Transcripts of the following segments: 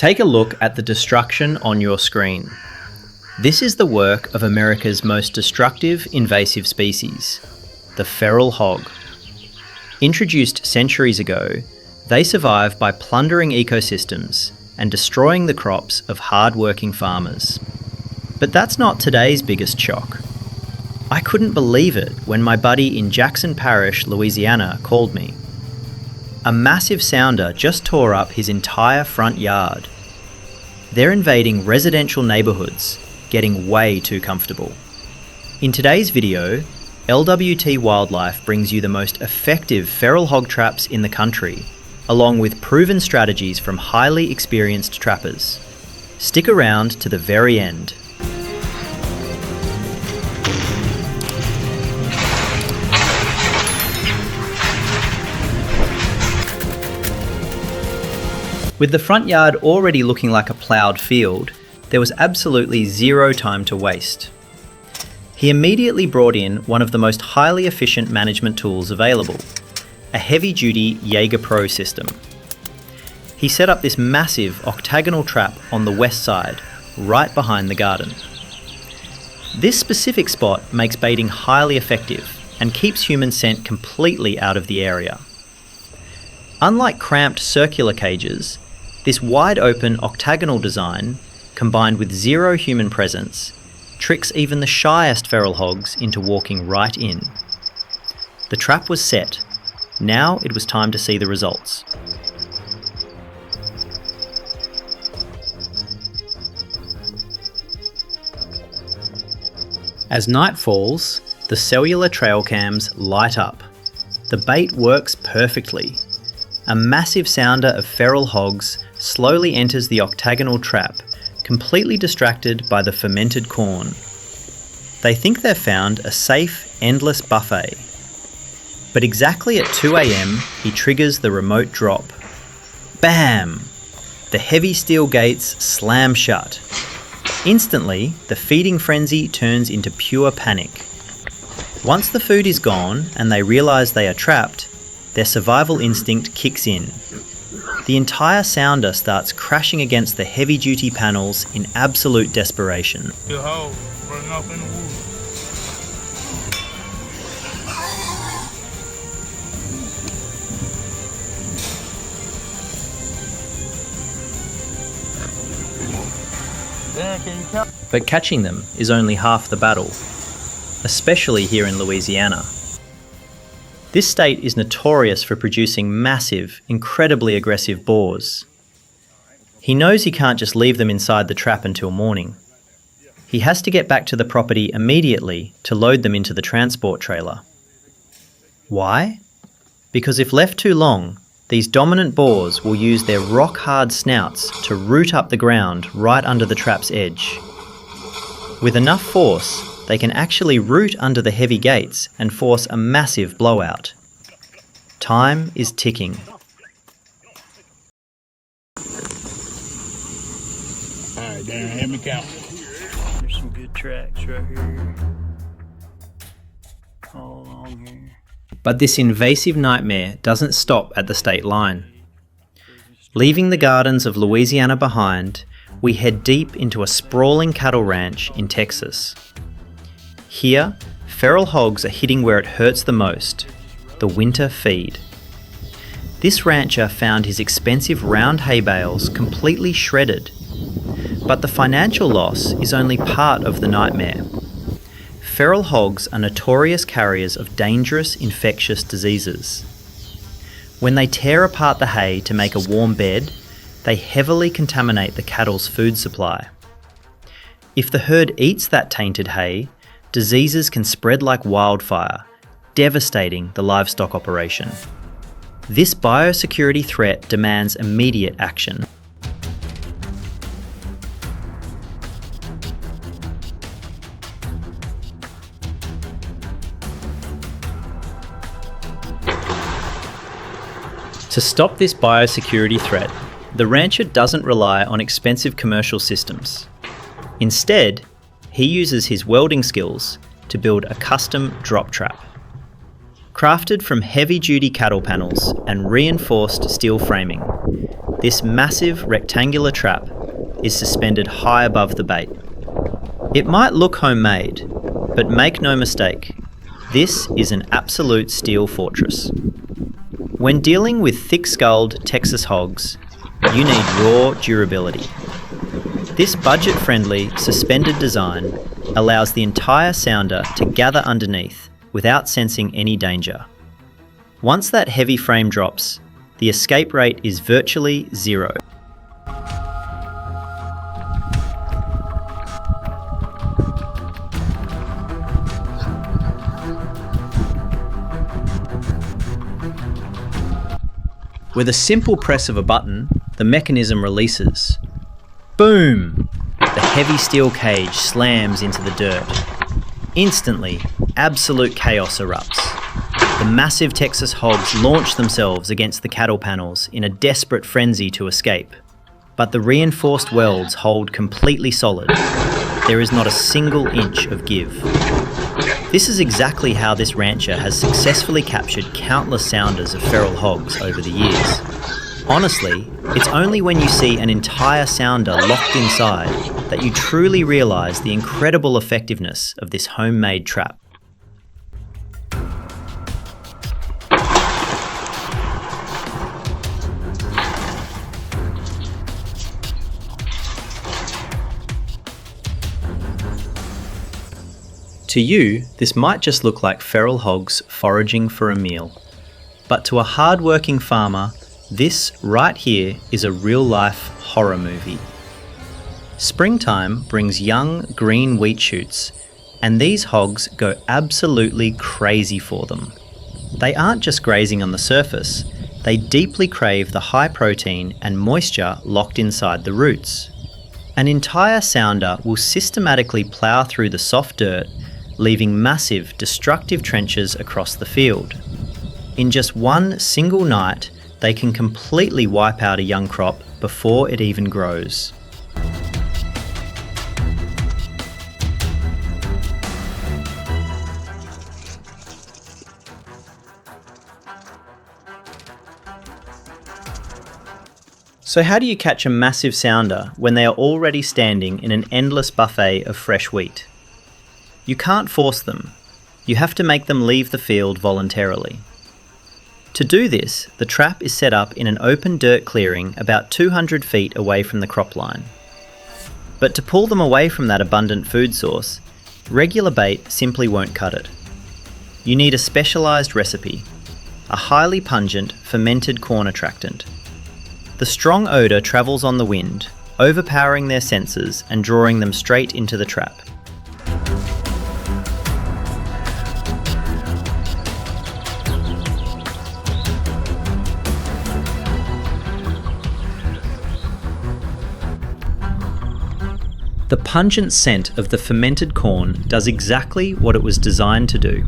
Take a look at the destruction on your screen. This is the work of America's most destructive invasive species, the feral hog. Introduced centuries ago, they survive by plundering ecosystems and destroying the crops of hard-working farmers. But that's not today's biggest shock. I couldn't believe it when my buddy in Jackson Parish, Louisiana, called me. A massive sounder just tore up his entire front yard. They're invading residential neighbourhoods, getting way too comfortable. In today's video, LWT Wildlife brings you the most effective feral hog traps in the country, along with proven strategies from highly experienced trappers. Stick around to the very end. With the front yard already looking like a ploughed field, there was absolutely zero time to waste. He immediately brought in one of the most highly efficient management tools available, a heavy-duty Jager Pro system. He set up this massive octagonal trap on the west side, right behind the garden. This specific spot makes baiting highly effective and keeps human scent completely out of the area. Unlike cramped circular cages, this wide-open octagonal design, combined with zero human presence, tricks even the shyest feral hogs into walking right in. The trap was set. Now it was time to see the results. As night falls, the cellular trail cams light up. The bait works perfectly. A massive sounder of feral hogs slowly enters the octagonal trap, completely distracted by the fermented corn. They think they've found a safe, endless buffet. But exactly at 2 a.m, he triggers the remote drop. Bam! The heavy steel gates slam shut. Instantly, the feeding frenzy turns into pure panic. Once the food is gone and they realise they are trapped, their survival instinct kicks in. The entire sounder starts crashing against the heavy-duty panels in absolute desperation. The hog running off in the woods. But catching them is only half the battle, especially here in Louisiana. This state is notorious for producing massive, incredibly aggressive boars. He knows he can't just leave them inside the trap until morning. He has to get back to the property immediately to load them into the transport trailer. Why? Because if left too long, these dominant boars will use their rock-hard snouts to root up the ground right under the trap's edge. With enough force, they can actually root under the heavy gates and force a massive blowout. Time is ticking. Alright, Dan, let me count. There's some good tracks right here. All along here. But this invasive nightmare doesn't stop at the state line. Leaving the gardens of Louisiana behind, we head deep into a sprawling cattle ranch in Texas. Here, feral hogs are hitting where it hurts the most, the winter feed. This rancher found his expensive round hay bales completely shredded. But the financial loss is only part of the nightmare. Feral hogs are notorious carriers of dangerous infectious diseases. When they tear apart the hay to make a warm bed, they heavily contaminate the cattle's food supply. If the herd eats that tainted hay, diseases can spread like wildfire, devastating the livestock operation. This biosecurity threat demands immediate action. To stop this biosecurity threat, the rancher doesn't rely on expensive commercial systems. Instead, he uses his welding skills to build a custom drop trap. Crafted from heavy-duty cattle panels and reinforced steel framing, This massive rectangular trap is suspended high above the bait. It might look homemade, but make no mistake, this is an absolute steel fortress. When dealing with thick-skulled Texas hogs, you need raw durability. This budget-friendly, suspended design allows the entire sounder to gather underneath without sensing any danger. Once that heavy frame drops, the escape rate is virtually zero. With a simple press of a button, the mechanism releases. Boom! The heavy steel cage slams into the dirt. Instantly, absolute chaos erupts. The massive Texas hogs launch themselves against the cattle panels in a desperate frenzy to escape. But the reinforced welds hold completely solid. There is not a single inch of give. This is exactly how this rancher has successfully captured countless sounders of feral hogs over the years. Honestly, it's only when you see an entire sounder locked inside that you truly realise the incredible effectiveness of this homemade trap. To you, this might just look like feral hogs foraging for a meal. But to a hard-working farmer, this right here is a real-life horror movie. Springtime brings young green wheat shoots, and these hogs go absolutely crazy for them. They aren't just grazing on the surface, they deeply crave the high protein and moisture locked inside the roots. An entire sounder will systematically plough through the soft dirt, leaving massive, destructive trenches across the field. In just one single night, they can completely wipe out a young crop before it even grows. So how do you catch a massive sounder when they are already standing in an endless buffet of fresh wheat? You can't force them. You have to make them leave the field voluntarily. To do this, the trap is set up in an open dirt clearing about 200 feet away from the crop line. But to pull them away from that abundant food source, regular bait simply won't cut it. You need a specialised recipe, a highly pungent fermented corn attractant. The strong odour travels on the wind, overpowering their senses and drawing them straight into the trap. The pungent scent of the fermented corn does exactly what it was designed to do.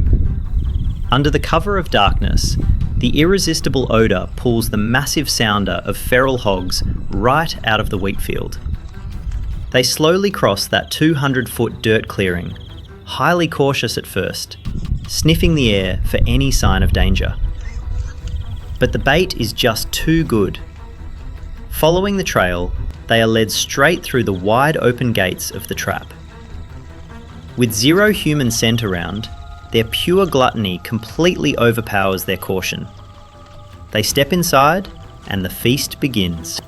Under the cover of darkness, the irresistible odour pulls the massive sounder of feral hogs right out of the wheat field. They slowly cross that 200-foot dirt clearing, highly cautious at first, sniffing the air for any sign of danger. But the bait is just too good. Following the trail, they are led straight through the wide open gates of the trap. With zero human scent around, their pure gluttony completely overpowers their caution. They step inside, and the feast begins.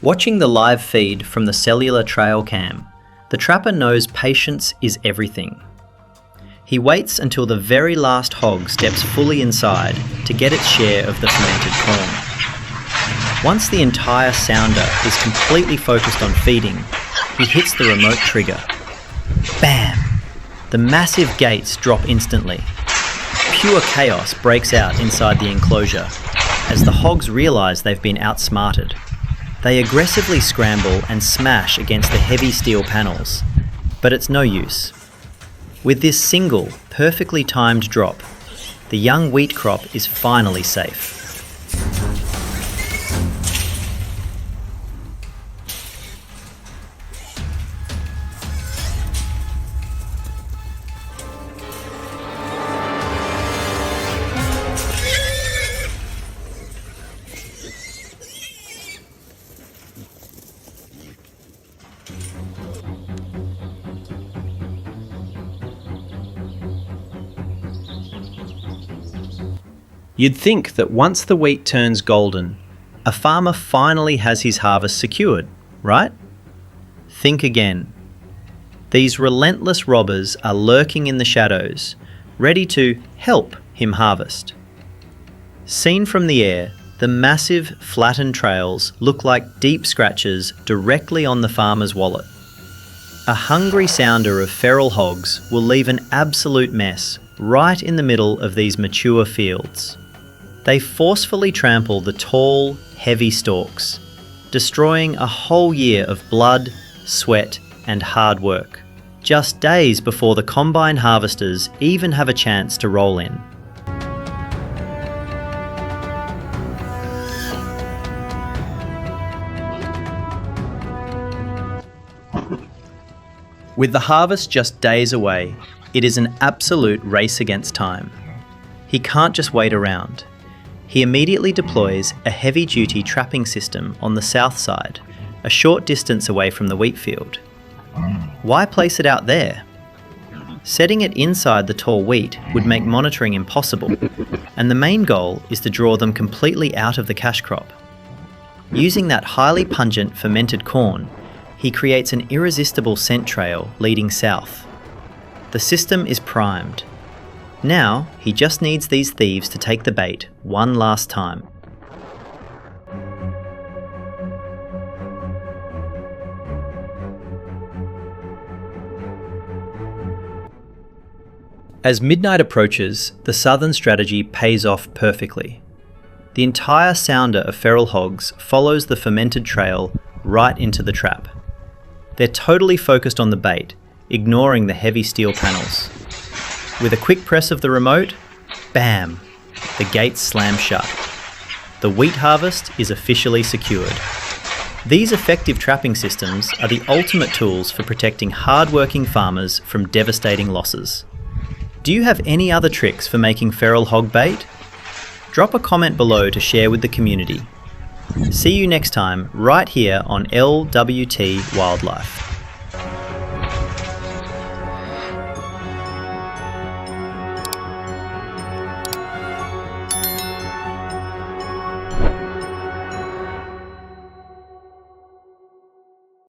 Watching the live feed from the cellular trail cam, the trapper knows patience is everything. He waits until the very last hog steps fully inside to get its share of the fermented corn. Once the entire sounder is completely focused on feeding, he hits the remote trigger. Bam! The massive gates drop instantly. Pure chaos breaks out inside the enclosure as the hogs realise they've been outsmarted. They aggressively scramble and smash against the heavy steel panels, but it's no use. With this single, perfectly timed drop, the young wheat crop is finally safe. You'd think that once the wheat turns golden, a farmer finally has his harvest secured, right? Think again. These relentless robbers are lurking in the shadows, ready to help him harvest. Seen from the air, the massive, flattened trails look like deep scratches directly on the farmer's wallet. A hungry sounder of feral hogs will leave an absolute mess right in the middle of these mature fields. They forcefully trample the tall, heavy stalks, destroying a whole year of blood, sweat, and hard work, just days before the combine harvesters even have a chance to roll in. With the harvest just days away, it is an absolute race against time. He can't just wait around. He immediately deploys a heavy-duty trapping system on the south side, a short distance away from the wheat field. Why place it out there? Setting it inside the tall wheat would make monitoring impossible, and the main goal is to draw them completely out of the cash crop. Using that highly pungent fermented corn, he creates an irresistible scent trail leading south. The system is primed. Now, he just needs these thieves to take the bait one last time. As midnight approaches, the southern strategy pays off perfectly. The entire sounder of feral hogs follows the fermented trail right into the trap. They're totally focused on the bait, ignoring the heavy steel panels. With a quick press of the remote, bam, the gates slam shut. The wheat harvest is officially secured. These effective trapping systems are the ultimate tools for protecting hard-working farmers from devastating losses. Do you have any other tricks for making feral hog bait? Drop a comment below to share with the community. See you next time right here on LWT Wildlife.